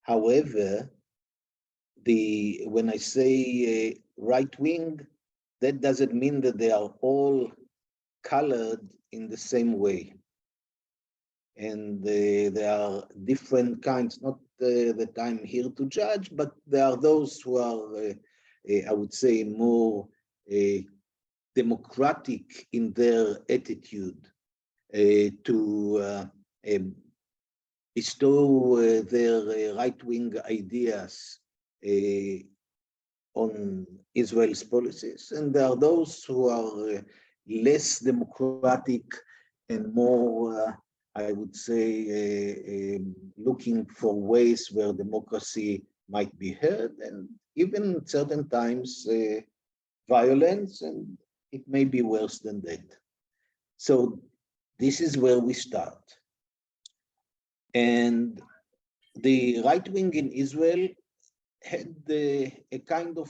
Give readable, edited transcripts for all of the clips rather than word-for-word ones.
However, when I say right wing, that doesn't mean that they are all colored in the same way. And there are different kinds, not that I'm here to judge, but there are those who are, I would say, more democratic in their attitude to bestow their right-wing ideas on Israel's policies. And there are those who are less democratic and more, I would say, looking for ways where democracy might be heard, and even certain times violence, and it may be worse than that. So this is where we start. And the right wing in Israel had a kind of,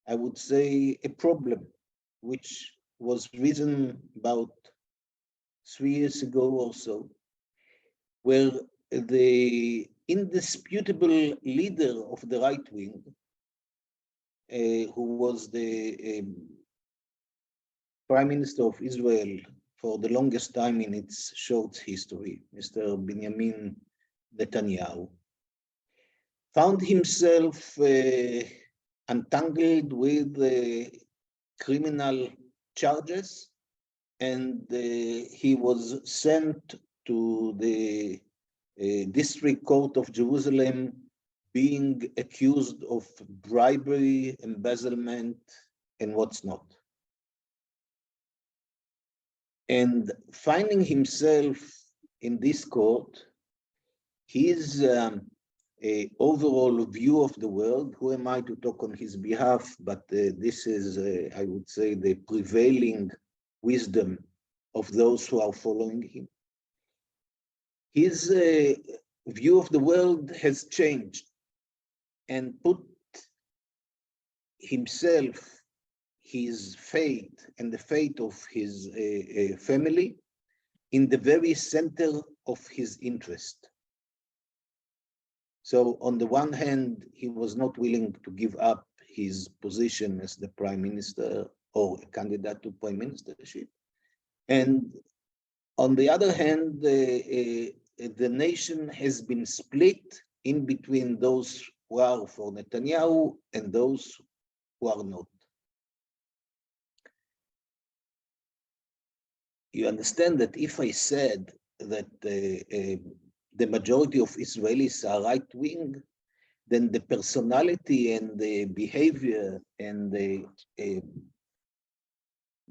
I would say, a problem, which was risen about 3 years ago or so, where the indisputable leader of the right wing, who was the Prime Minister of Israel for the longest time in its short history, Mr. Benjamin Netanyahu, found himself entangled with criminal charges, and he was sent to the District Court of Jerusalem, being accused of bribery, embezzlement, and what's not. And finding himself in this court, his overall view of the world, who am I to talk on his behalf, but this is, I would say, the prevailing wisdom of those who are following him. His view of the world has changed and put himself, his fate, and the fate of his family in the very center of his interest. So on the one hand, he was not willing to give up his position as the prime minister or a candidate to prime ministership. And on the other hand, the nation has been split in between those who are for Netanyahu and those who are not. You understand that if I said that the majority of Israelis are right-wing, then the personality and the behavior and the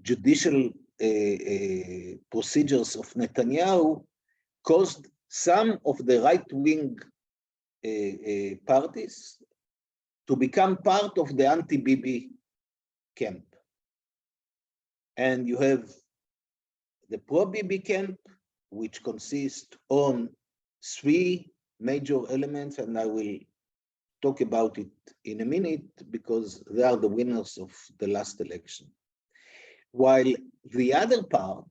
judicial procedures of Netanyahu caused some of the right-wing parties to become part of the anti-Bibi camp. And you have the pro-Bibi camp, which consists on 3 major elements, and I will talk about it in a minute because they are the winners of the last election. While the other part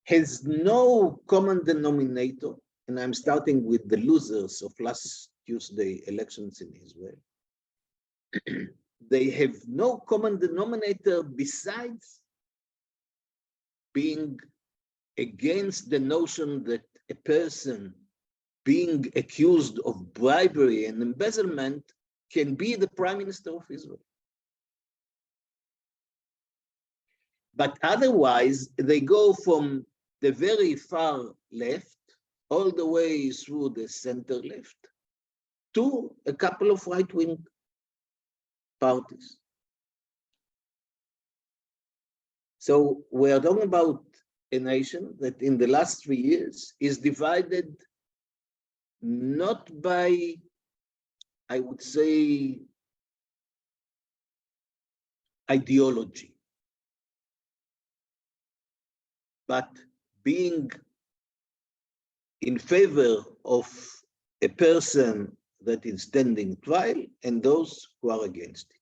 has no common denominator, and I'm starting with the losers of last Tuesday elections in Israel. They have no common denominator besides being against the notion that a person being accused of bribery and embezzlement can be the prime minister of Israel. But otherwise, they go from the very far left all the way through the center left to a couple of right-wing parties. So we're talking about a nation that in the last 3 years is divided not by, I would say, ideology, but being in favor of a person that is standing trial and those who are against it.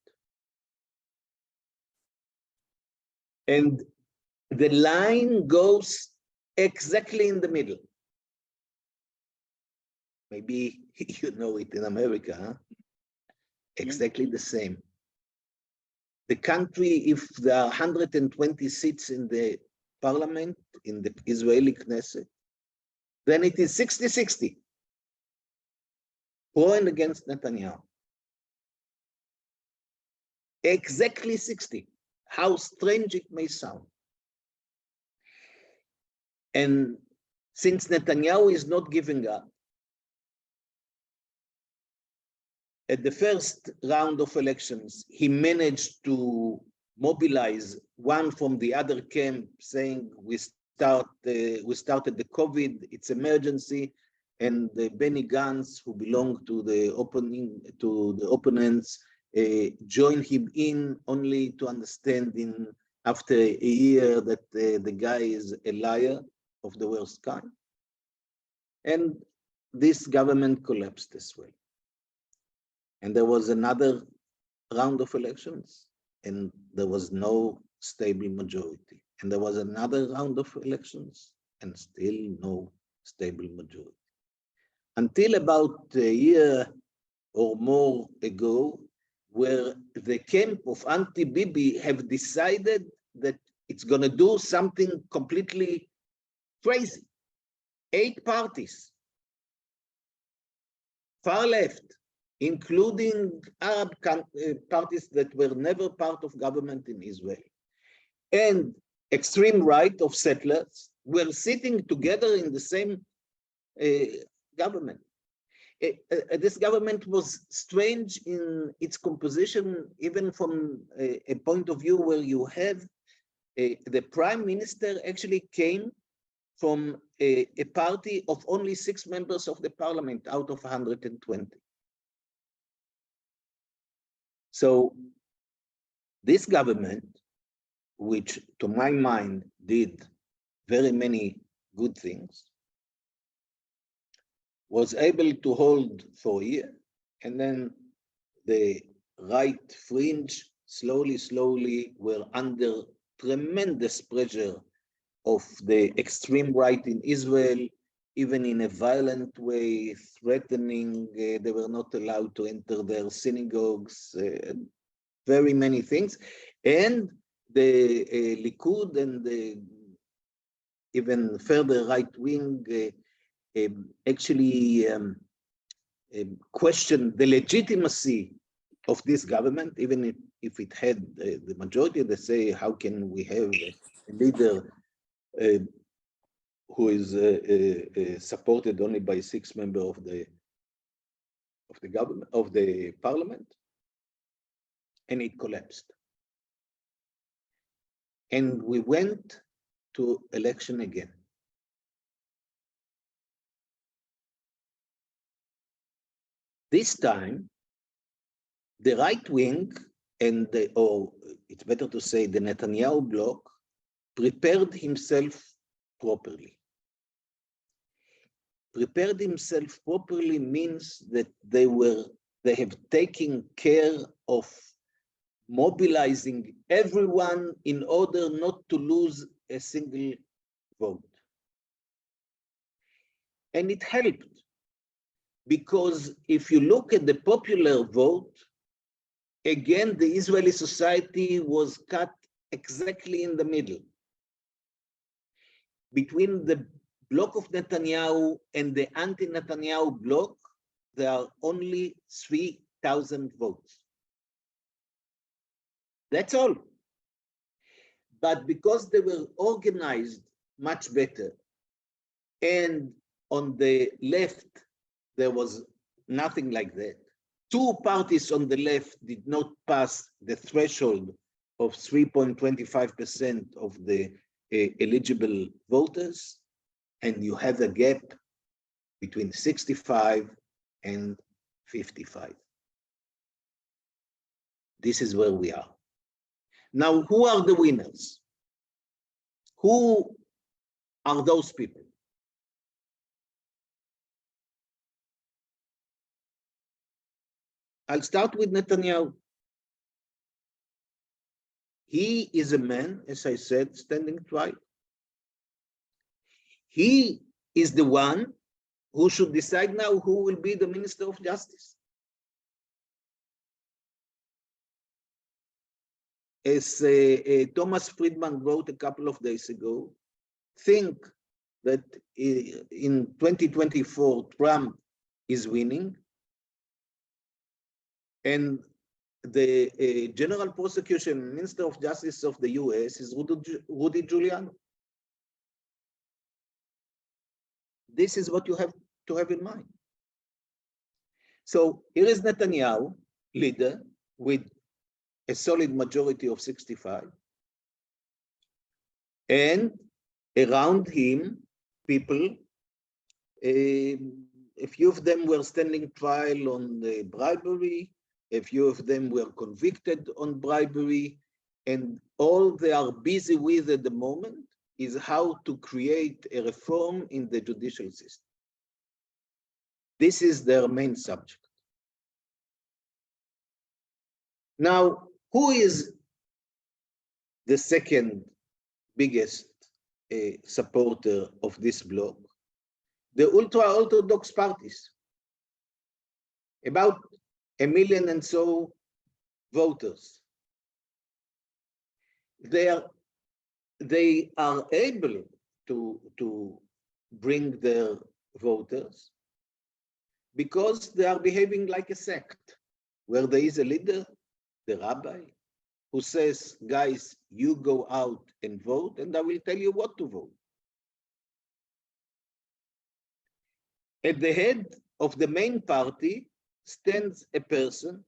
And the line goes exactly in the middle. Maybe you know it in America, huh? Exactly the same. The country, if there are 120 seats in the parliament, in the Israeli Knesset, then it is 60-60, pro and against Netanyahu. Exactly 60, how strange it may sound. And since Netanyahu is not giving up, at the first round of elections, he managed to mobilize one from the other camp, saying we started the COVID, it's emergency, and Benny Gantz, who belonged to the opponents, joined him in, only to understand after a year that the guy is a liar of the worst kind. And this government collapsed as well. And there was another round of elections, and there was no stable majority. And there was another round of elections, and still no stable majority. Until about a year or more ago, where the camp of anti-Bibi have decided that it's going to do something completely crazy. 8 parties, far left, including Arab parties that were never part of government in Israel, and extreme right of settlers, were sitting together in the same government. This government was strange in its composition, even from a point of view where you have the prime minister actually came from a party of only 6 members of the parliament out of 120. So this government, which to my mind did very many good things, was able to hold for a year, and then the right fringe slowly were under tremendous pressure of the extreme right in Israel, even in a violent way, threatening, they were not allowed to enter their synagogues, very many things. And the Likud and the even further right wing actually questioned the legitimacy of this government, even if it had the majority. They say, how can we have a leader who is supported only by 6 members of the government, of the parliament? And it collapsed. And we went to election again. This time, the right wing and or it's better to say the Netanyahu bloc, prepared himself properly. Prepared himself properly means that they have taken care of mobilizing everyone in order not to lose a single vote. And it helped, because if you look at the popular vote, again, the Israeli society was cut exactly in the middle. Between the bloc of Netanyahu and the anti-Netanyahu bloc, there are only 3,000 votes. That's all. But because they were organized much better, and on the left, there was nothing like that. 2 parties on the left did not pass the threshold of 3.25% of the eligible voters, and you have a gap between 65 and 55. This is where we are. Now, who are the winners? Who are those people? I'll start with Netanyahu. He is a man, as I said, standing trial. He is the one who should decide now who will be the Minister of Justice. As Thomas Friedman wrote a couple of days ago, think that in 2024, Trump is winning, and the General Prosecution Minister of Justice of the US is Rudy Giuliani. This is what you have to have in mind. So here is Netanyahu, leader, with a solid majority of 65. And around him, people, a few of them were standing trial on bribery, a few of them were convicted on bribery, and all they are busy with at the moment is how to create a reform in the judicial system. This is their main subject. Now, who is the second biggest supporter of this bloc? The ultra-Orthodox parties. About 1 million and so voters. They are able to bring their voters because they are behaving like a sect, where there is a leader, the rabbi, who says, guys, you go out and vote, and I will tell you what to vote. At the head of the main party stands a person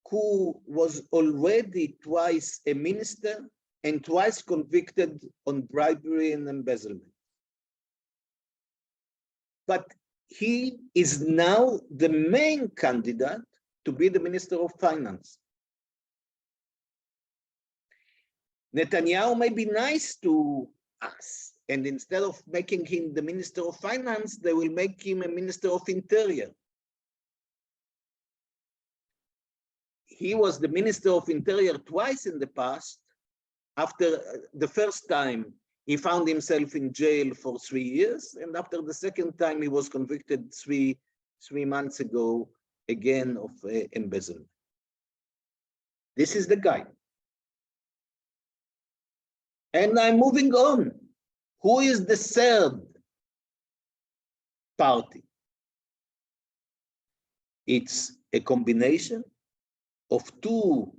who was already twice a minister and twice convicted on bribery and embezzlement. But he is now the main candidate to be the Minister of Finance. Netanyahu may be nice to us, and instead of making him the Minister of Finance, they will make him a Minister of Interior. He was the Minister of Interior twice in the past. After the first time, he found himself in jail for 3 years, and after the second time, he was convicted three months ago, again of embezzlement. This is the guy. And I'm moving on. Who is the third party? It's a combination of two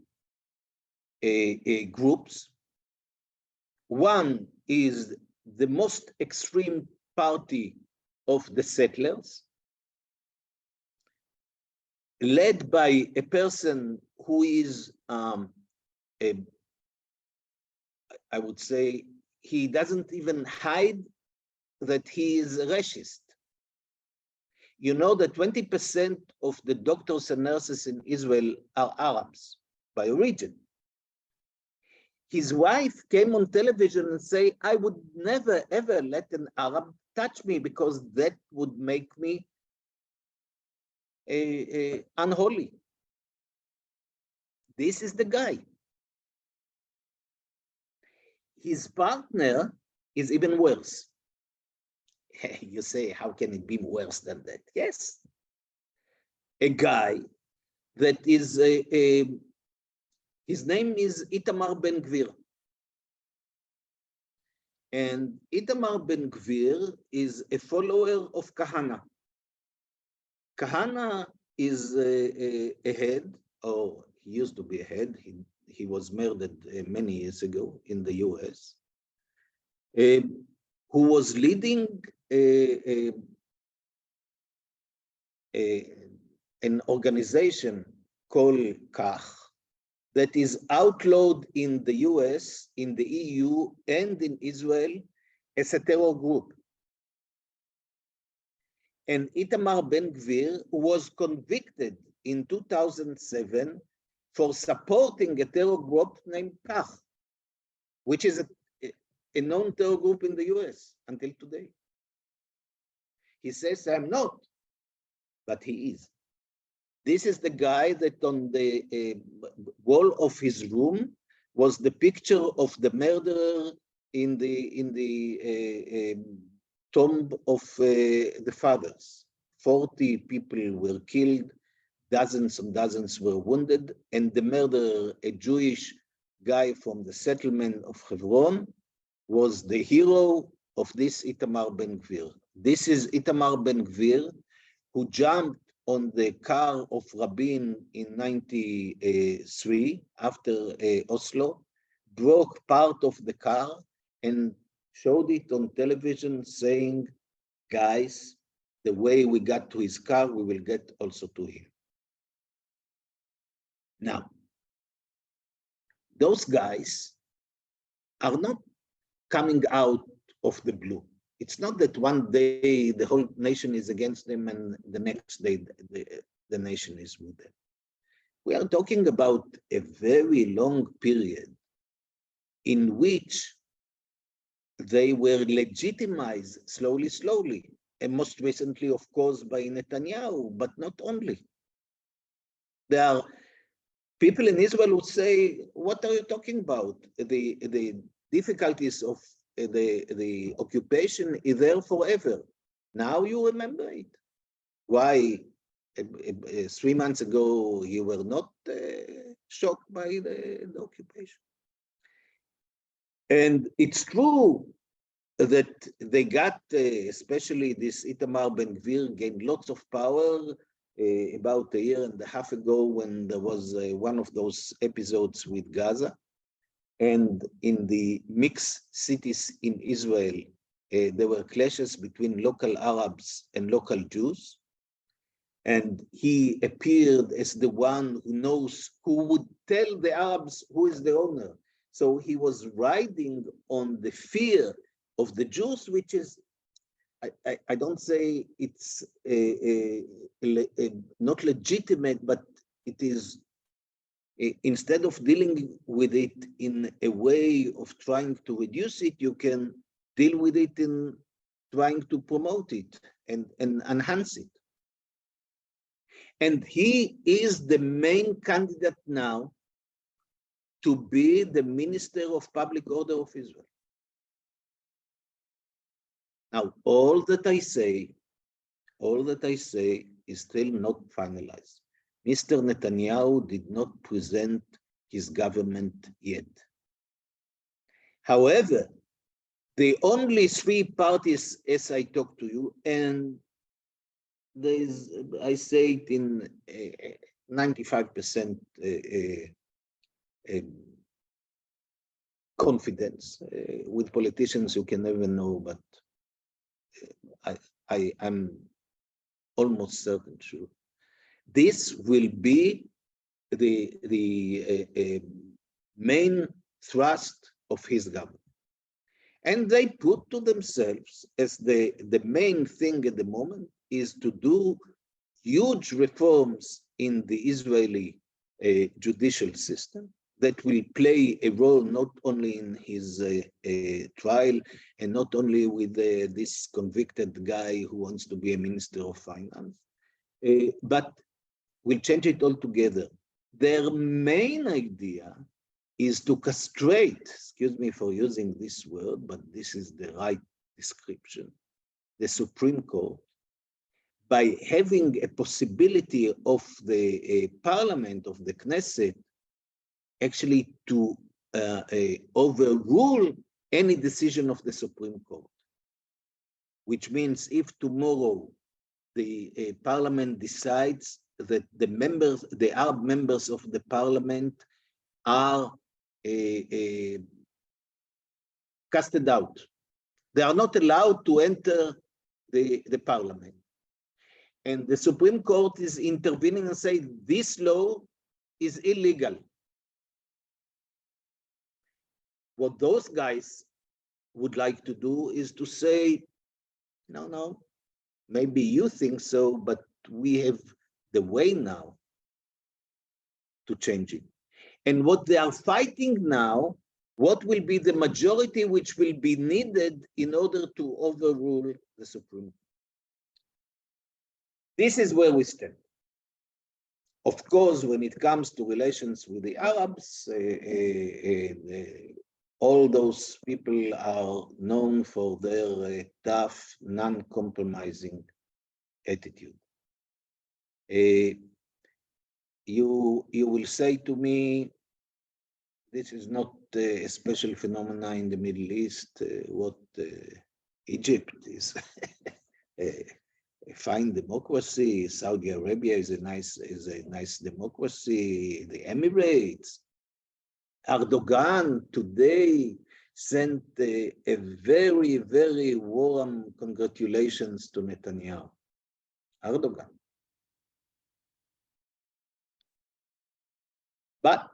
groups. One is the most extreme party of the settlers, led by a person who is, I would say, he doesn't even hide that he is a racist. You know that 20% of the doctors and nurses in Israel are Arabs by origin. His wife came on television and say, I would never, ever let an Arab touch me because that would make me unholy. This is the guy. His partner is even worse. You say, how can it be worse than that? Yes. A guy that is, his name is Itamar Ben-Gvir. And Itamar Ben-Gvir is a follower of Kahana. Kahana is a head, or he used to be a head. He was murdered many years ago in the US, who was leading an organization called Kach that is outlawed in the US, in the EU, and in Israel as a terror group. And Itamar Ben-Gvir was convicted in 2007 for supporting a terror group named Kach, which is a known terror group in the US until today. He says, I'm not, but he is. This is the guy that on the wall of his room was the picture of the murderer in the tomb of the fathers. 40 people were killed, dozens and dozens were wounded, and the murderer, a Jewish guy from the settlement of Hebron, was the hero of this Itamar Ben-Gvir. This is Itamar Ben-Gvir, who jumped on the car of Rabin in 93 after Oslo, broke part of the car and showed it on television saying, guys, the way we got to his car, we will get also to him. Now, those guys are not coming out of the blue. It's not that one day the whole nation is against them and the next day the nation is with them. We are talking about a very long period in which they were legitimized slowly, and most recently, of course, by Netanyahu, but not only. There are people in Israel who say, what are you talking about? The difficulties of the occupation is there forever. Now you remember it. Why 3 months ago you were not shocked by the occupation? And it's true that they got, especially this Itamar Ben-Gvir, gained lots of power about a year and a half ago when there was one of those episodes with Gaza. And in the mixed cities in Israel, there were clashes between local Arabs and local Jews. And he appeared as the one who knows, who would tell the Arabs who is the owner. So he was riding on the fear of the Jews, which is, I don't say it's not legitimate, but it is, instead of dealing with it in a way of trying to reduce it, you can deal with it in trying to promote it and enhance it. And he is the main candidate now to be the Minister of Public Order of Israel. Now, all that I say is still not finalized. Mr. Netanyahu did not present his government yet. However, the only 3 parties, as I talk to you, and there is, I say it in 95% confidence. With politicians, you can never know, but I'm almost certain sure. This will be the main thrust of his government. And they put to themselves as the main thing at the moment is to do huge reforms in the Israeli judicial system that will play a role not only in his trial and not only with this convicted guy who wants to be a minister of finance, but will change it altogether. Their main idea is to castrate, excuse me for using this word, but this is the right description, the Supreme Court, by having a possibility of the parliament, of the Knesset, actually to overrule any decision of the Supreme Court. Which means if tomorrow the parliament decides that the Arab members of the parliament are casted out. They are not allowed to enter the parliament. And the Supreme Court is intervening and saying this law is illegal. What those guys would like to do is to say, no, maybe you think so, but we have the way now to change it. And what they are fighting now, what will be the majority which will be needed in order to overrule the Supreme Court? This is where we stand. Of course, when it comes to relations with the Arabs, all those people are known for their tough, non-compromising attitude. You will say to me, this is not a special phenomena in the Middle East. What Egypt is a fine democracy. Saudi Arabia is a nice democracy. The Emirates. Erdogan today sent a very, very warm congratulations to Netanyahu. Erdogan. But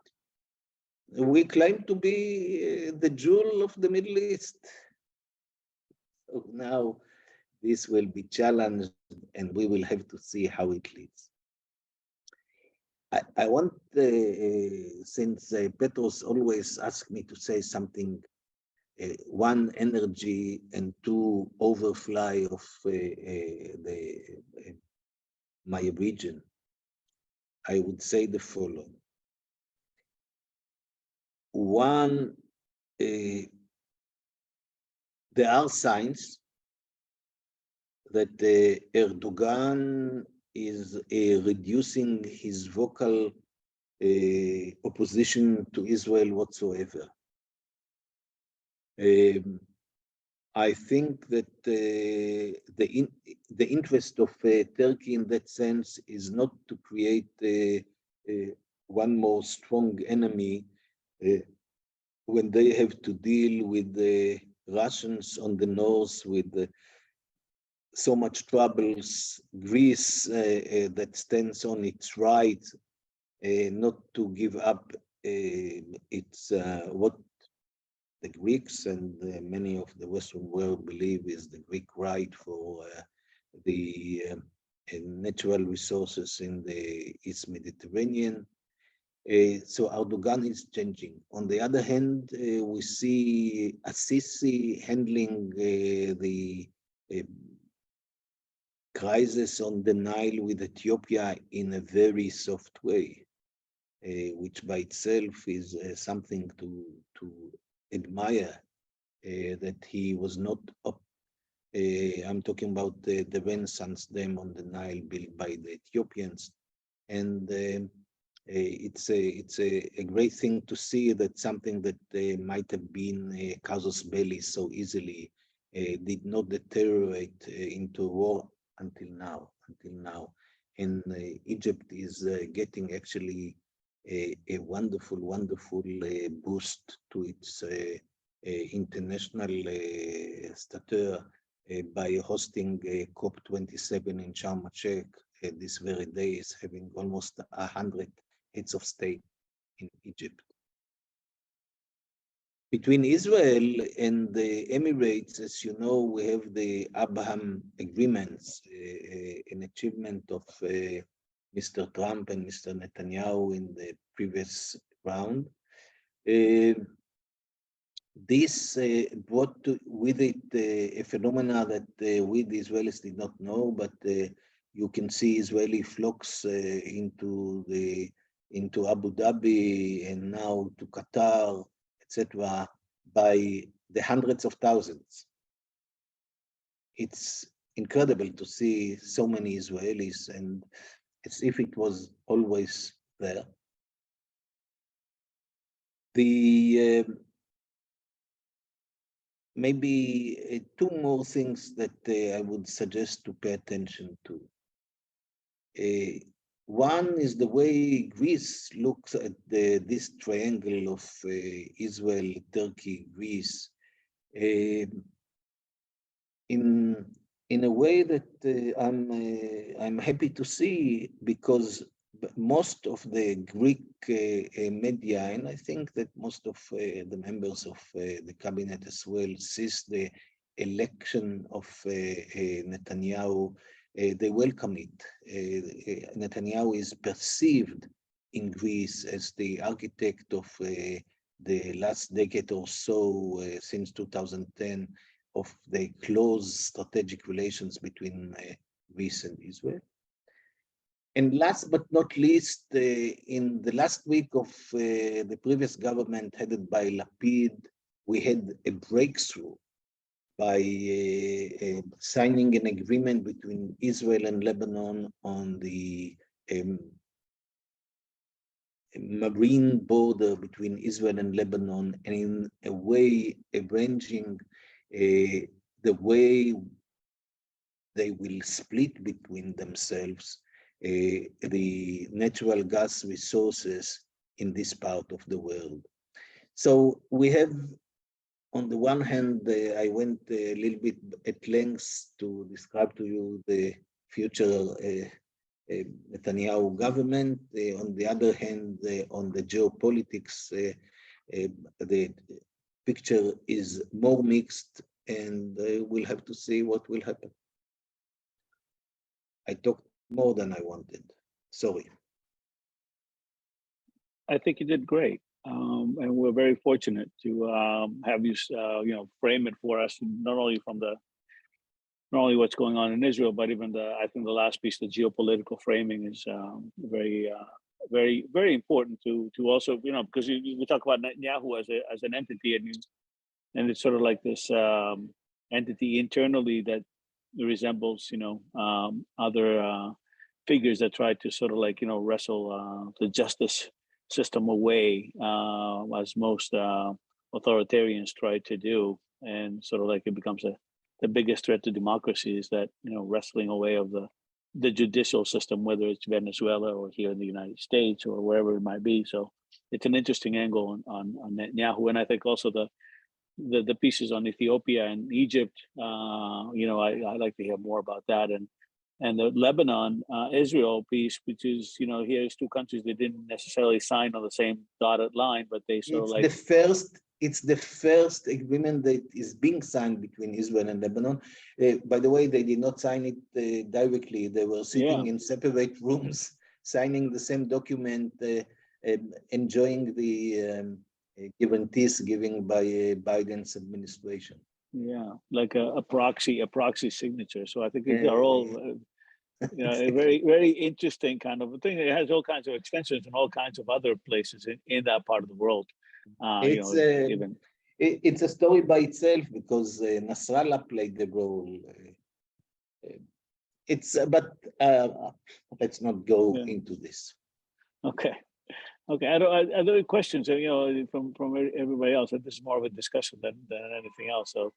we claim to be the jewel of the Middle East. So now this will be challenged and we will have to see how it leads. I want, since Petros always asks me to say something, one, energy, and two, overfly of my region, I would say the following. One, there are signs that Erdogan is reducing his vocal opposition to Israel whatsoever. I think that the interest of Turkey in that sense is not to create one more strong enemy when they have to deal with the Russians on the north with so much troubles, Greece that stands on its right, not to give up its what the Greeks and many of the Western world believe is the Greek right for the natural resources in the East Mediterranean. So Erdogan is changing. On the other hand, we see Assisi handling the crisis on the Nile with Ethiopia in a very soft way, which by itself is something to admire, that he was not up. I'm talking about the Renaissance Dam on the Nile built by the Ethiopians. And it's a great thing to see that something that might have been a casus belli so easily did not deteriorate into war until now. And Egypt is getting actually a wonderful boost to its international stature by hosting COP27 in Sharm el-Sheikh this very day, is having almost 100 heads of state in Egypt. Between Israel and the Emirates, as you know, we have the Abraham agreements, an achievement of Mr. Trump and Mr. Netanyahu in the previous round. This brought with it a phenomena that we, the Israelis, did not know, but you can see Israeli flocks into Abu Dhabi and now to Qatar, etc., by the hundreds of thousands. It's incredible to see so many Israelis, and as if it was always there. The maybe two more things that I would suggest to pay attention to. One is the way Greece looks at this triangle of Israel, Turkey, Greece, in a way that I'm happy to see, because most of the Greek media, and I think that most of the members of the cabinet as well, sees the election of Netanyahu, they welcome it. Netanyahu is perceived in Greece as the architect of the last decade or so, since 2010, of the close strategic relations between Greece and Israel. And last but not least, in the last week of the previous government headed by Lapid, we had a breakthrough by signing an agreement between Israel and Lebanon on the marine border between Israel and Lebanon, and in a way arranging the way they will split between themselves the natural gas resources in this part of the world. So we have, on the one hand, I went a little bit at length to describe to you the future Netanyahu government. On the other hand, on the geopolitics, the picture is more mixed, and we'll have to see what will happen. I talked more than I wanted. Sorry. I think you did great. And we're very fortunate to have you, frame it for us, not only what's going on in Israel, but even I think the last piece, the geopolitical framing, is very, very important to also, because we talk about Netanyahu as an entity, and it's sort of like this entity internally that resembles, other figures that try to sort of like, wrestle the justice system away, as most authoritarians try to do, and sort of like it becomes the biggest threat to democracy is that wrestling away of the judicial system, whether it's Venezuela or here in the United States or wherever it might be. So it's an interesting angle on Netanyahu, and I think also the pieces on Ethiopia and Egypt. I like to hear more about that, and the Lebanon Israel piece, which is here's two countries that didn't necessarily sign on the same dotted line, but they sort of like it's the first agreement that is being signed between Israel and Lebanon. By the way, they did not sign it directly. They were sitting in separate rooms, signing the same document, enjoying the guarantees given by Biden's administration. Yeah, like a proxy signature. So I think these are all a very, very interesting kind of a thing. It has all kinds of extensions in all kinds of other places in that part of the world. It's a story by itself because Nasrallah played the role. But let's not go into this. Okay. Are there questions? From everybody else? This is more of a discussion than anything else. So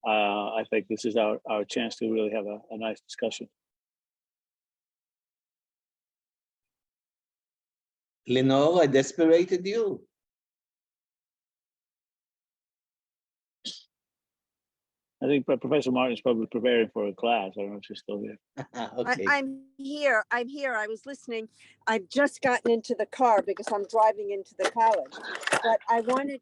I think this is our chance to really have a nice discussion. Lenore, I desperated you. I think Professor Martin is probably preparing for a class. I don't know if she's still there. Okay. I'm here. I was listening. I've just gotten into the car because I'm driving into the college. But I wanted,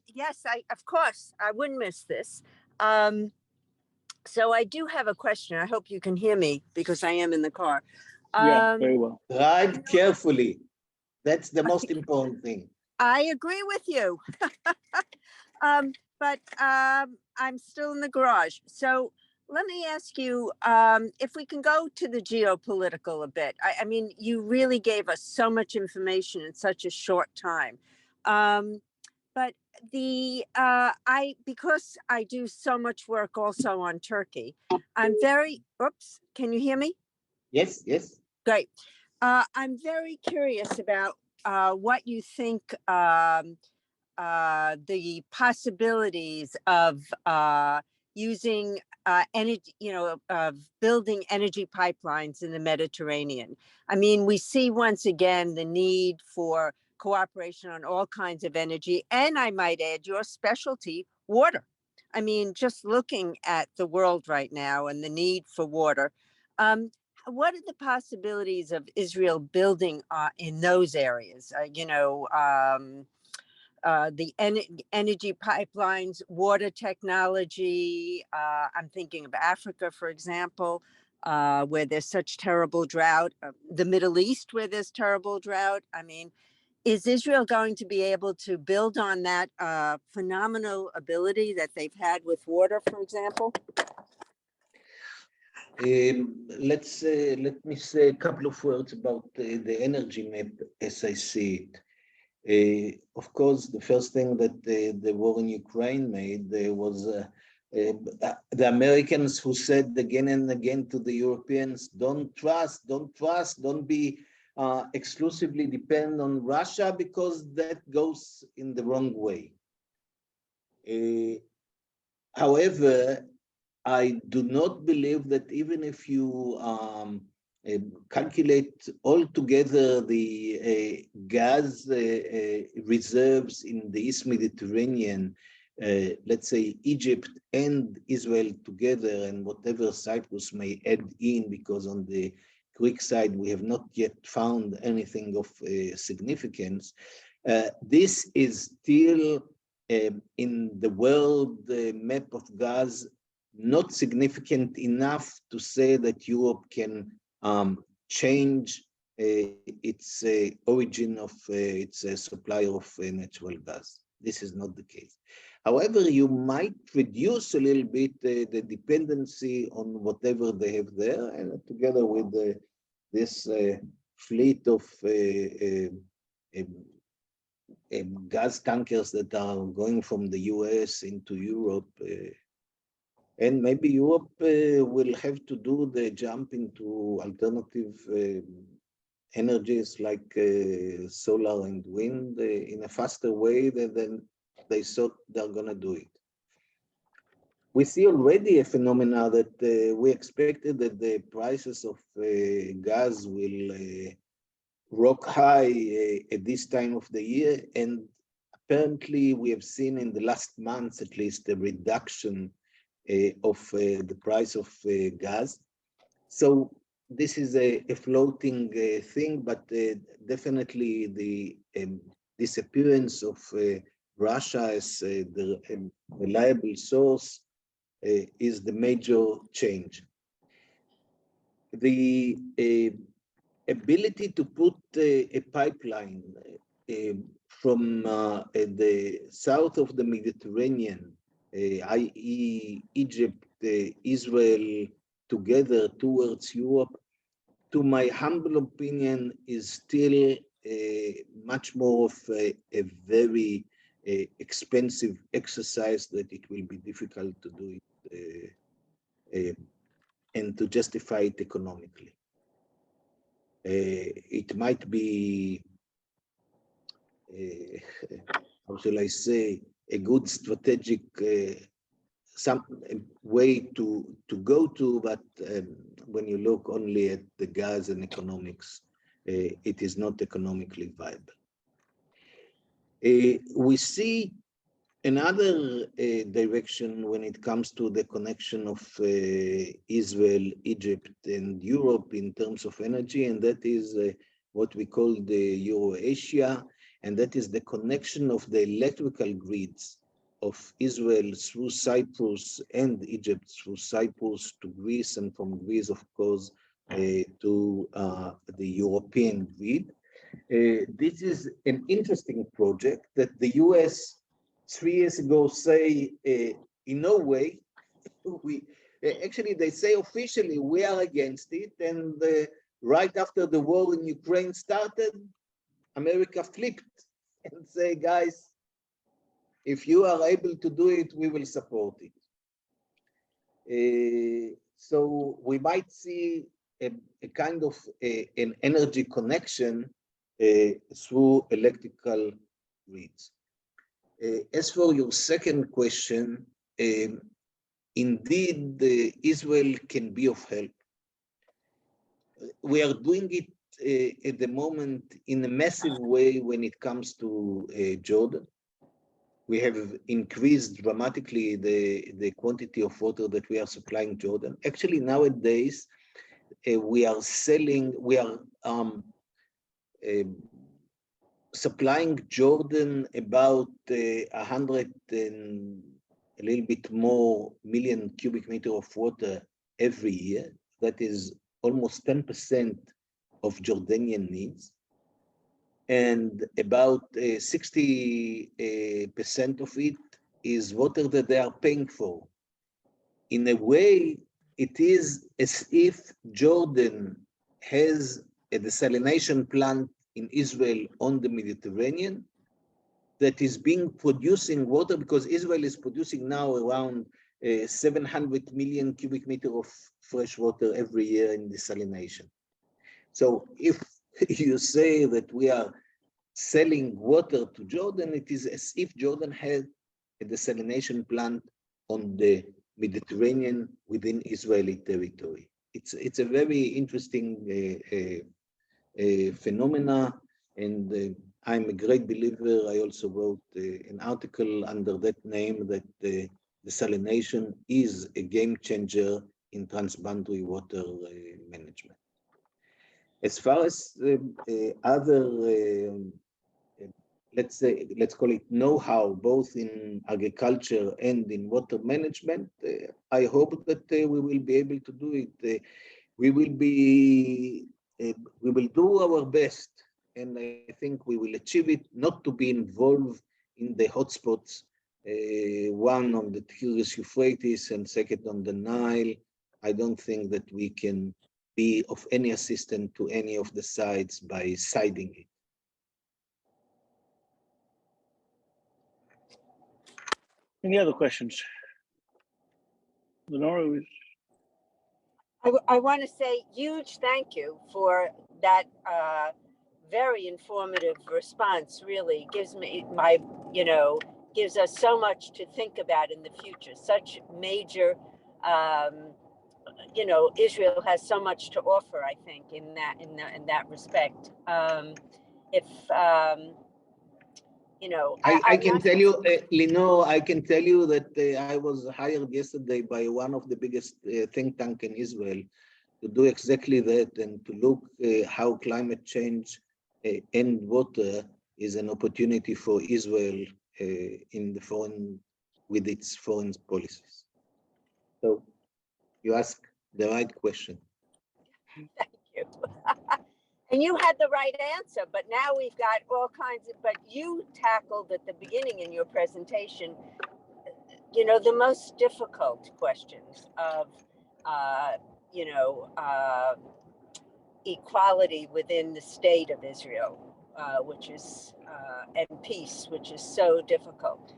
of course, I wouldn't miss this. So I do have a question. I hope you can hear me because I am in the car. Yeah, very well. Drive carefully. That's the most important thing. I agree with you. But I'm still in the garage. So let me ask you if we can go to the geopolitical a bit. I mean, you really gave us so much information in such a short time. But because I do so much work also on Turkey, I'm very, can you hear me? Yes. Great. I'm very curious about what you think the possibilities of using energy, of building energy pipelines in the Mediterranean. I mean, we see once again the need for cooperation on all kinds of energy, and I might add your specialty, water. I mean, just looking at the world right now and the need for water, what are the possibilities of Israel building in those areas? The energy pipelines, water technology. I'm thinking of Africa, for example, where there's such terrible drought, the Middle East, where there's terrible drought. I mean, is Israel going to be able to build on that phenomenal ability that they've had with water, for example? Let me say a couple of words about the energy map as I see it. Of course, the first thing that the war in Ukraine made was the Americans who said again and again to the Europeans, don't trust, don't be exclusively depend on Russia because that goes in the wrong way. However, I do not believe that even if you calculate altogether the gas reserves in the East Mediterranean, let's say Egypt and Israel together, and whatever Cyprus may add in, because on the Greek side we have not yet found anything of significance. This is still in the world map of gas not significant enough to say that Europe can change its origin of its supply of natural gas. This is not the case. However, you might reduce a little bit the dependency on whatever they have there, and together with this fleet of gas tankers that are going from the US into Europe, and maybe Europe will have to do the jump into alternative energies like solar and wind in a faster way than they thought they're going to do it. We see already a phenomena that we expected that the prices of gas will rock high at this time of the year, and apparently we have seen in the last months at least a reduction of the price of gas. So this is a floating thing, but definitely the disappearance of Russia as the reliable source is the major change. The ability to put a pipeline from the south of the Mediterranean, i.e. Egypt, Israel, together towards Europe, to my humble opinion, is still much more of a very expensive exercise that it will be difficult to do it and to justify it economically. It might be, how shall I say, a good strategic some way to go to, but when you look only at the gas and economics, it is not economically viable. We see another direction when it comes to the connection of Israel, Egypt, and Europe in terms of energy, and that is what we call the Eurasia, and that is the connection of the electrical grids of Israel through Cyprus and Egypt through Cyprus to Greece, and from Greece, of course, to the European grid. This is an interesting project that the US 3 years ago say, in no way, we actually they say officially we are against it, and right after the war in Ukraine started, America flipped and say, guys, if you are able to do it, we will support it. So we might see a kind of an energy connection through electrical grids. As for your second question, indeed, Israel can be of help. We are doing it at the moment in a massive way when it comes to Jordan. We have increased dramatically the quantity of water that we are supplying Jordan. Actually, nowadays, we are supplying Jordan about 100 and a little bit more million cubic meter of water every year. That is almost 10% of Jordanian needs. And about 60% of it is water that they are paying for. In a way, it is as if Jordan has a desalination plant in Israel on the Mediterranean, that is being producing water, because Israel is producing now around 700 million cubic meter of fresh water every year in desalination. So if you say that we are selling water to Jordan, it is as if Jordan had a desalination plant on the Mediterranean within Israeli territory. It's a very interesting phenomena, and I'm a great believer. I also wrote an article under that name that desalination is a game changer in transboundary water management. As far as other let's call it know-how, both in agriculture and in water management, I hope that we will be able to do it. We will do our best, and I think we will achieve it, not to be involved in the hotspots, one on the Tigris Euphrates and second on the Nile. I don't think that we can be of any assistance to any of the sides by siding it. Any other questions? Lenora, I want to say huge thank you for that very informative response. Really gives me gives us so much to think about in the future. Such major, Israel has so much to offer, I think, in that respect. I can tell you, Lino, I can tell you that I was hired yesterday by one of the biggest think tank in Israel to do exactly that, and to look how climate change and water is an opportunity for Israel in the foreign, with its foreign policies. So you ask the right question. Thank you. And you had the right answer, but now we've got all kinds of, but you tackled at the beginning in your presentation, the most difficult questions of, equality within the state of Israel, which is, and peace, which is so difficult.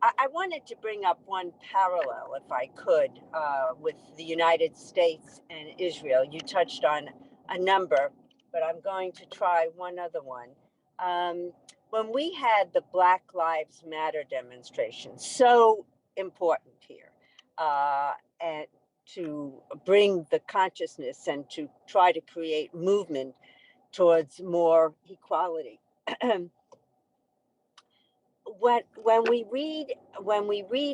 I wanted to bring up one parallel, if I could, with the United States and Israel. You touched on a number, but I'm going to try one other one. When we had the Black Lives Matter demonstration, so important here, and to bring the consciousness and to try to create movement towards more equality. When we read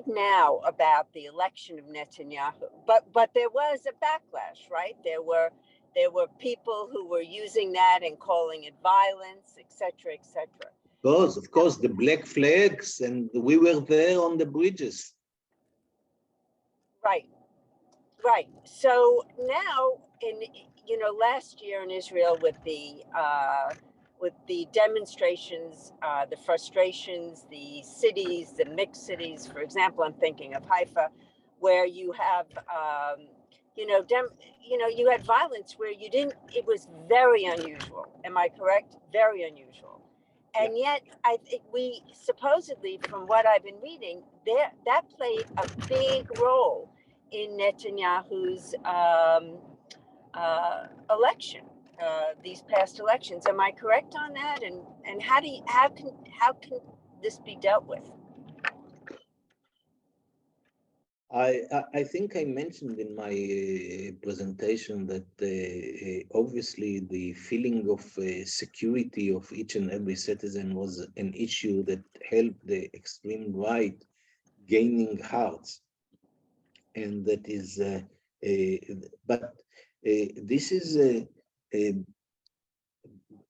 now about the election of Netanyahu, but there was a backlash, right? There were people who were using that and calling it violence, etc., etc. Of course, the black flags, and we were there on the bridges. Right. So now, last year in Israel, with the demonstrations, the frustrations, the cities, the mixed cities. For example, I'm thinking of Haifa, where you have, you had violence where you didn't. It was very unusual. Am I correct? Very unusual. And yet, I think we supposedly, from what I've been reading, that played a big role in Netanyahu's election, these past elections. Am I correct on that? And how can this be dealt with? I think I mentioned in my presentation that obviously the feeling of security of each and every citizen was an issue that helped the extreme right gaining hearts, and that is, but this is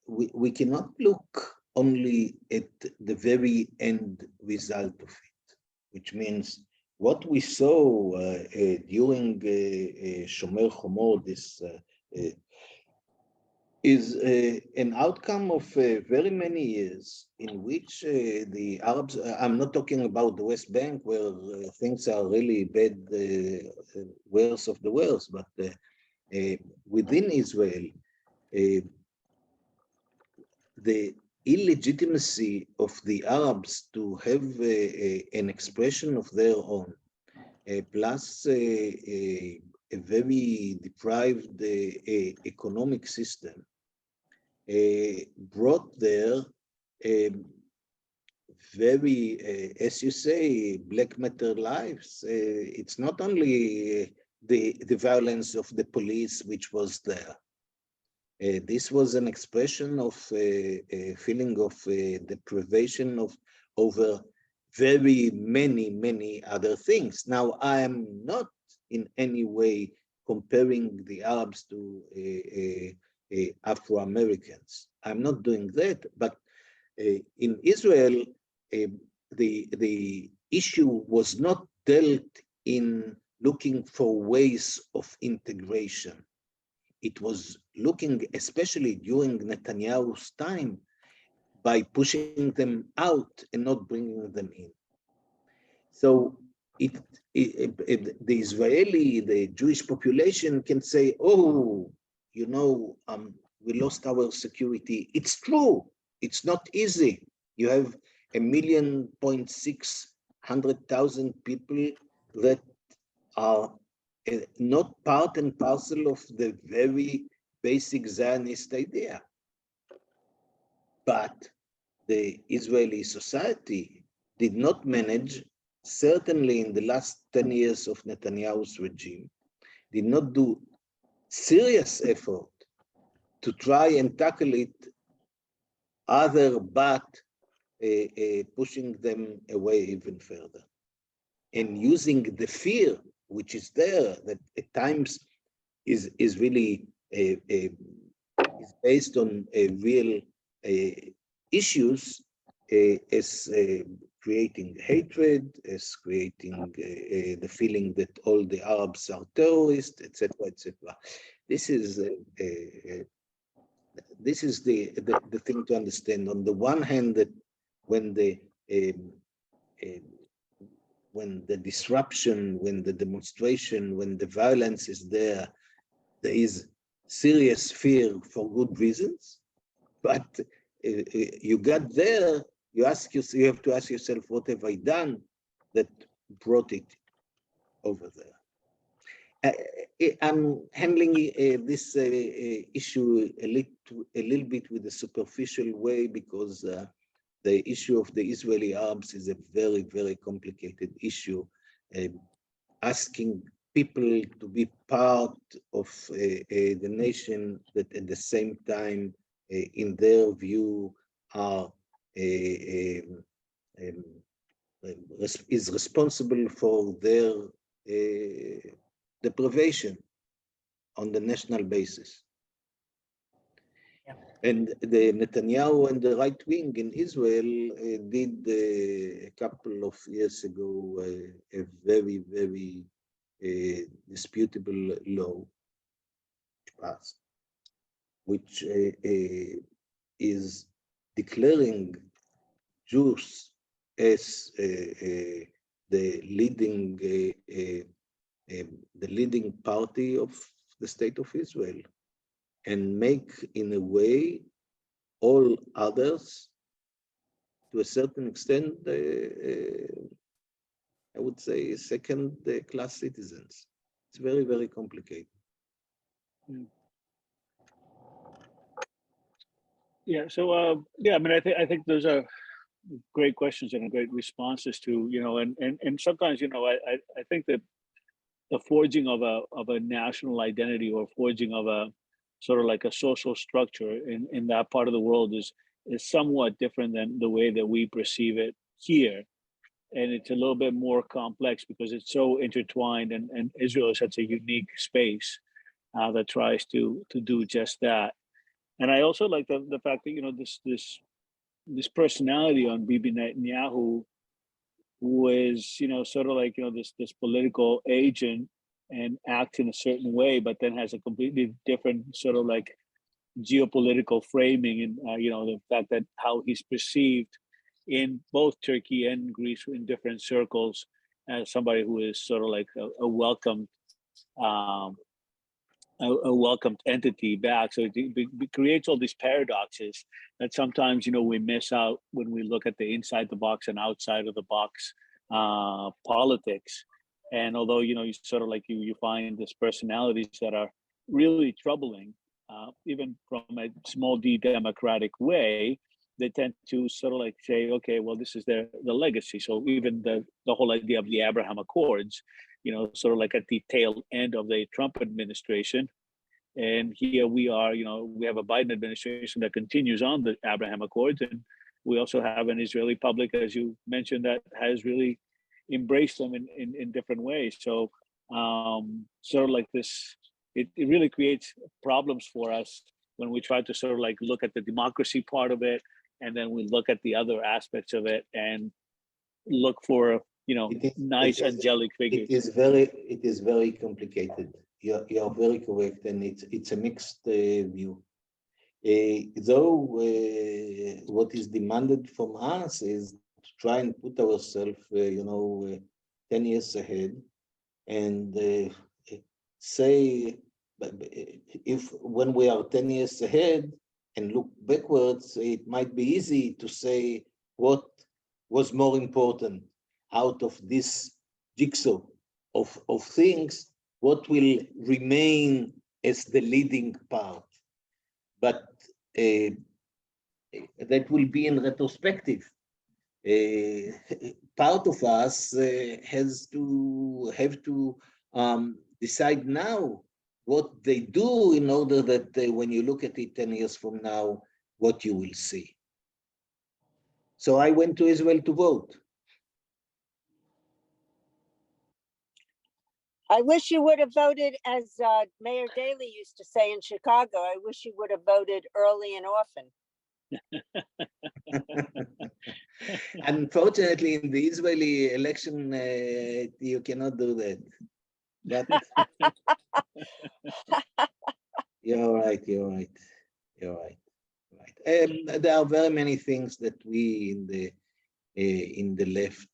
we cannot look only at the very end result of it, which means what we saw during Shomer Chomot, this is an outcome of very many years in which the Arabs, I'm not talking about the West Bank where things are really bad, worst of the worst, but within Israel, the illegitimacy of the Arabs to have an expression of their own, plus a very deprived economic system, brought there very, as you say, black matter lives. It's not only the violence of the police which was there. This was an expression of a feeling of deprivation of over very many other things. Now, I am not in any way comparing the Arabs to Afro-Americans. I'm not doing that, but in Israel, the issue was not dealt in looking for ways of integration. It was looking, especially during Netanyahu's time, by pushing them out and not bringing them in. So the Israeli, the Jewish population can say, oh, you know, we lost our security. It's true. It's not easy. You have 1,600,000 people that are not part and parcel of the very basic Zionist idea. But the Israeli society did not manage, certainly in the last 10 years of Netanyahu's regime, did not do serious effort to try and tackle it other but pushing them away even further. And using the fear which is there, that at times is really is based on real issues, as creating hatred, as creating the feeling that all the Arabs are terrorists, etc., etc. This is the thing to understand. On the one hand, that when the disruption, when the demonstration, when the violence is there, there is serious fear for good reasons. But you got there, you have to ask yourself, what have I done that brought it over there? I'm handling this issue a little bit with a superficial way, because the issue of the Israeli Arabs is a very complicated issue. Asking people to be part of the nation that at the same time, in their view, are is responsible for their deprivation on the national basis. Yeah. And the Netanyahu and the right wing in Israel did a couple of years ago a very disputable law passed, which is declaring Jews as the leading party of the state of Israel, and make, in a way, all others, to a certain extent, I would say, second-class citizens. It's very complicated. Yeah. So yeah, I mean, I think those are great questions and great responses to, you know, and sometimes, you know, I think that the forging of a national identity, or forging of a sort of like a social structure in that part of the world is somewhat different than the way that we perceive it here. And it's a little bit more complex because it's so intertwined, and Israel is such a unique space that tries to do just that. And I also like the fact that, you know, this personality on Bibi Netanyahu, who is, you know, sort of like, you know, this political agent and acts in a certain way, but then has a completely different sort of like geopolitical framing, and you know, the fact that how he's perceived in both Turkey and Greece in different circles as somebody who is sort of like a welcomed a welcomed entity back. So it creates all these paradoxes that sometimes, you know, we miss out when we look at the inside the box and outside of the box politics. And although, you know, you sort of like you find these personalities that are really troubling, even from a small d democratic way, they tend to sort of like say, okay, well, this is the legacy. So even the whole idea of the Abraham Accords, you know, sort of like at the tail end of the Trump administration. And here we are, you know, we have a Biden administration that continues on the Abraham Accords. And we also have an Israeli public, as you mentioned, that has really embraced them in different ways. So sort of like this, it really creates problems for us when we try to sort of like look at the democracy part of it, and then we look at the other aspects of it and look for, you know, nice angelic figures. It is very complicated. You're very correct, and it's a mixed view. Though what is demanded from us is to try and put ourselves, 10 years ahead, and say, if when we are 10 years ahead and look backwards, it might be easy to say what was more important out of this jigsaw of things, what will remain as the leading part. But that will be in retrospective. Part of us have to decide now what they do in order that when you look at it 10 years from now, what you will see. So I went to Israel to vote. I wish you would have voted, as Mayor Daley used to say in Chicago, I wish you would have voted early and often. Unfortunately, in the Israeli election, you cannot do that. But you're right. There are very many things that we in the left,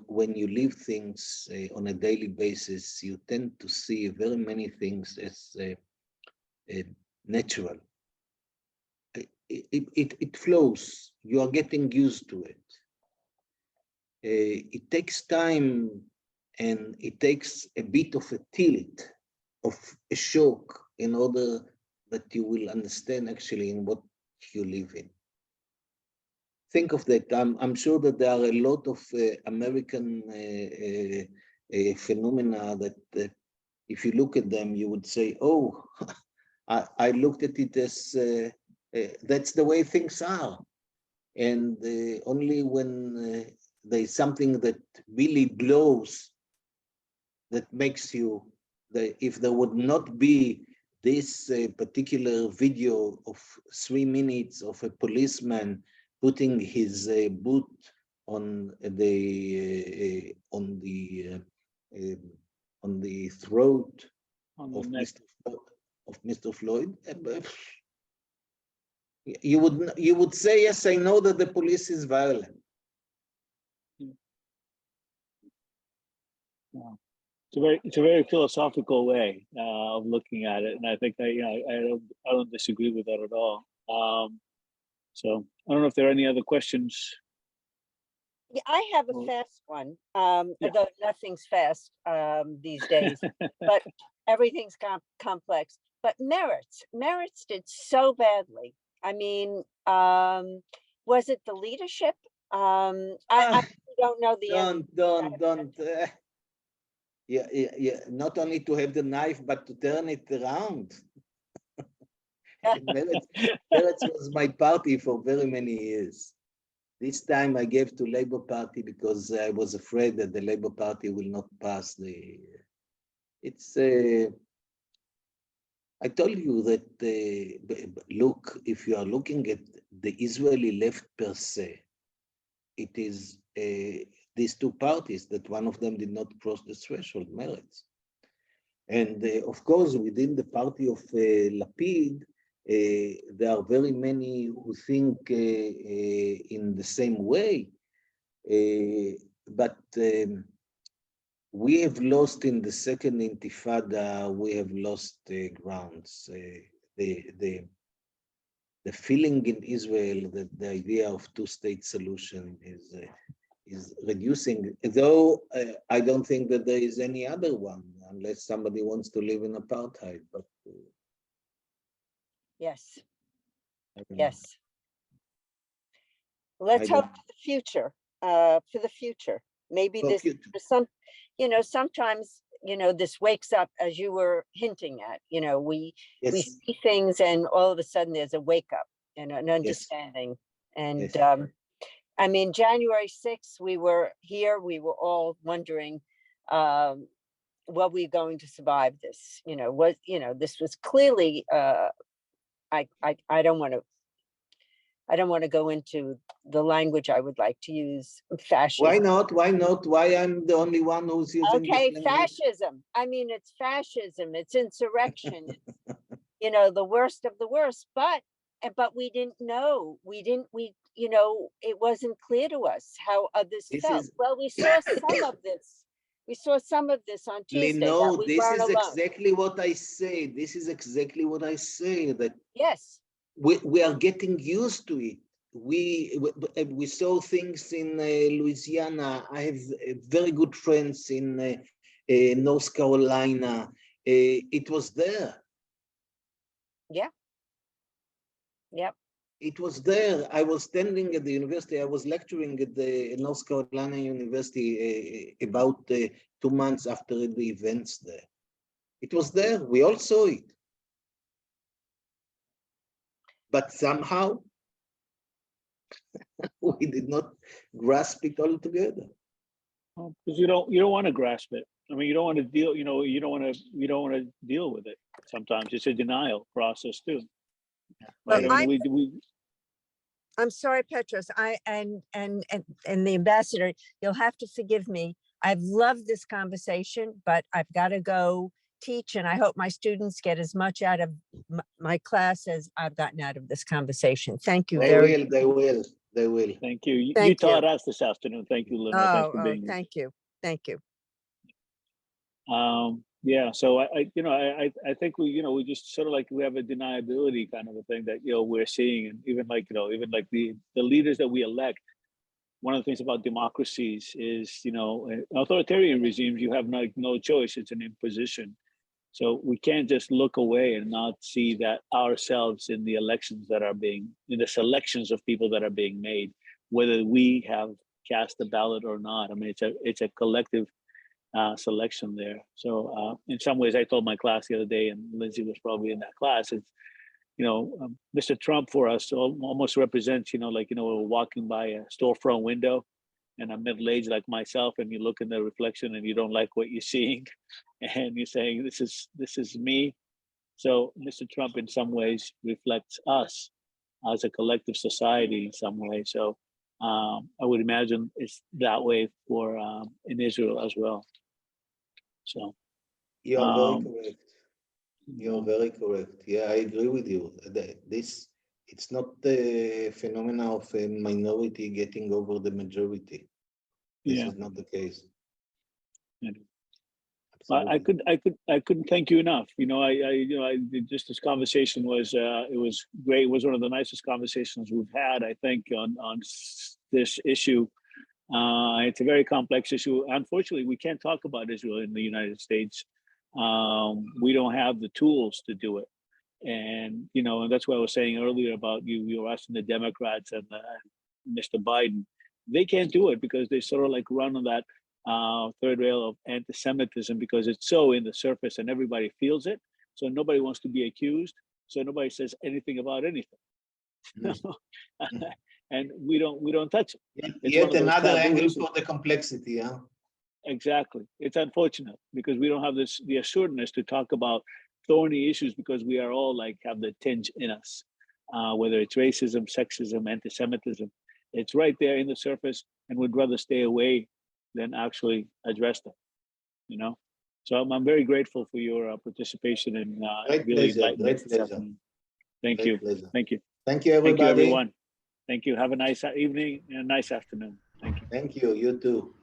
when you live things on a daily basis, you tend to see very many things as natural. It flows. You are getting used to it. It takes time, and it takes a bit of a tilt, of a shock, in order that you will understand actually in what you live in. Think of that. I'm sure that there are a lot of American phenomena that if you look at them, you would say, oh, I looked at it as that's the way things are. And only when there's something that really blows, that makes you, if there would not be this particular video of 3 minutes of a policeman putting his boot on the throat of Mr. Floyd, you would say, yes, I know that the police is violent. Yeah. It's a very philosophical way of looking at it, and I think I don't disagree with that at all. So I don't know if there are any other questions. Yeah, I have a fast one. Although nothing's fast these days, but everything's complex. But Meretz did so badly. I mean, was it the leadership? I don't know the answer. Don't. Yeah. Not only to have the knife, but to turn it around. Meretz was my party for very many years. This time I gave to Labour Party because I was afraid that the Labour Party will not pass the. It's. I told you that. Look, if you are looking at the Israeli left per se, it is these two parties that one of them did not cross the threshold, Meretz. And of course, within the party of Lapid, there are very many who think in the same way, but we have lost in the second Intifada, we have lost the grounds. The feeling in Israel that the idea of two-state solution is reducing, though I don't think that there is any other one, unless somebody wants to live in apartheid, but Yes, I don't know. yes. Let's I hope don't- for the future. Maybe For this, future. for some, sometimes, this wakes up, as you were hinting at, we Yes, see things and all of a sudden there's a wake up and an understanding. And Yes. I mean, January 6th, we were here, we were all wondering, were we going to survive this? This was clearly, I don't want to go into the language I would like to use, fascism. why not? Why not? Why I'm the only one who's using Okay, this language? fascism. I mean, it's fascism, it's insurrection, it's, the worst of the worst, but we didn't know. It wasn't clear to us how others This felt. is- Well, we saw some of this. We saw some of this on Tuesday, that No, we this weren't is alone. exactly what I say. This is exactly what I say, that Yes, we are getting used to it. We saw things in Louisiana. I have very good friends in North Carolina. It was there. yeah. Yep. It was there. I was standing at the university. I was lecturing at the North Carolina University about 2 months after the events there. It was there. We all saw it. But somehow we did not grasp it all together. Because you don't want to grasp it. I mean, you don't want to deal. You don't want to deal with it. Sometimes it's a denial process too. Well, Right? I mean, I'm sorry, Petros. And the ambassador, you'll have to forgive me. I've loved this conversation, but I've got to go teach, and I hope my students get as much out of my class as I've gotten out of this conversation. Thank you very They will. Thank you. You Thank taught you. us this afternoon. Thank you, Lino. Thanks for being here. Thank you. Thank you. Yeah, so I think we just sort of like we have a deniability kind of a thing that we're seeing, and even like the leaders that we elect. One of the things about democracies is authoritarian regimes, you have no choice. It's an imposition. So we can't just look away and not see that ourselves in the elections that are in the selections of people that are being made, whether we have cast a ballot or not. I mean, it's a collective selection there. So in some ways, I told my class the other day, and Lindsay was probably in that class, it's, Mr. Trump for us almost represents, we're walking by a storefront window and I'm middle-aged like myself, and you look in the reflection and you don't like what you're seeing, and you're saying, this is me. So Mr. Trump in some ways reflects us as a collective society in some way. So I would imagine it's that way for in Israel as well. So You are very correct. You're very correct. Yeah, I agree with you. It's not the phenomena of a minority getting over the majority. This is not the case. Yeah. I couldn't thank you enough. I just this conversation was it was great. It was one of the nicest conversations we've had, I think, on this issue. It's a very complex issue. Unfortunately, we can't talk about Israel in the United States. We don't have the tools to do it. And, and that's what I was saying earlier about you were asking the Democrats and Mr. Biden. They can't do it because they sort of like run on that third rail of anti-Semitism because it's so in the surface and everybody feels it. So nobody wants to be accused. So nobody says anything about anything. And we don't touch it. Yet another angle for the complexity, huh? Exactly. It's unfortunate because we don't have the assuredness to talk about thorny issues because we are all like have the tinge in us, whether it's racism, sexism, anti-Semitism. It's right there in the surface, and we'd rather stay away than actually address them. So I'm very grateful for your participation in really enlightening this afternoon. Thank you. Thank you. Thank you, everybody. Thank you, everyone. Thank you. Have a nice evening and a nice afternoon. Thank you. Thank you. You too.